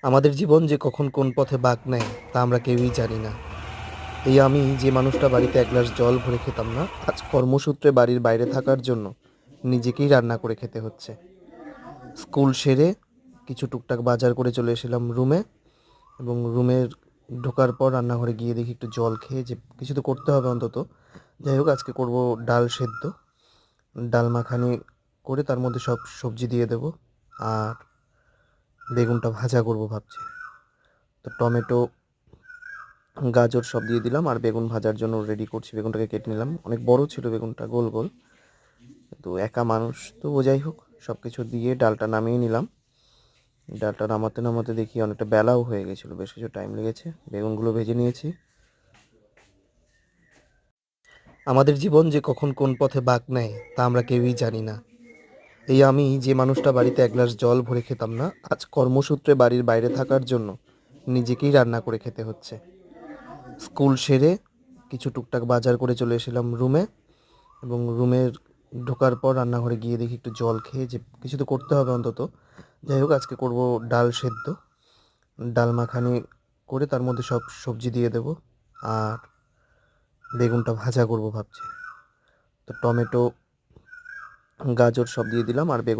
আমাদের জীবন যে কখন কোন পথে বাঁক নেয় তা আমরা কেউই জানি না। এই আমি যে মানুষটা বাড়িতে এক গ্লাস জল ভরে খেতাম না, আজ কর্মসূত্রে বাড়ির বাইরে থাকার জন্য নিজেকেই রান্না করে খেতে হচ্ছে। স্কুল সেরে কিছু টুকটাক বাজার করে চলে এসেছিলাম রুমে, এবং রুমের ঢোকার পর রান্নাঘরে গিয়ে দেখি একটু জল খেয়ে যে কিছু তো করতে হবে অন্তত। যাই হোক, আজকে করব ডাল সেদ্ধ, ডাল মাখানি করে তার মধ্যে সব সবজি দিয়ে দেবো, আর বেগুনটা ভাজা করব ভাবছি। তো টমেটো, গাজর সব দিয়ে দিলাম, আর বেগুন ভাজার জন্য রেডি করছি। বেগুনটাকে কেটে নিলাম, অনেক বড় ছিল বেগুনটা, গোল গোল। তো একা মানুষ তো, ও যাই হোক, সব কিছু দিয়ে ডালটা নামিয়ে নিলাম। ডালটা নামাতে নামাতে দেখি অনেকটা বেলাও হয়ে গেছিলো, বেশ কিছু টাইম লেগেছে। বেগুনগুলো ভেজে নিয়েছি। আমাদের জীবন যে কখন কোন পথে বাঁক নেয় তা আমরা কেউই জানি না। এই আমি যে মানুষটা বাড়িতে এক গ্লাস জল ভরে খেতাম না, আজ কর্মসূত্রে বাড়ির বাইরে থাকার জন্য নিজেকেই রান্না করে খেতে হচ্ছে। স্কুল সেরে কিছু টুকটাক বাজার করে চলে এসেছিলাম রুমে, এবং রুমের ঢোকার পর রান্নাঘরে গিয়ে দেখি একটু জল খেয়ে যে কিছু তো করতে হবে অন্তত। যাই হোক, আজকে করব ডাল সেদ্ধ, ডাল মাখানি করে তার মধ্যে সব সবজি দিয়ে দেবো, আর বেগুনটা ভাজা করব ভাবছি। তো টমেটো, গাজর সব দিয়ে দিলাম, আর বেগুন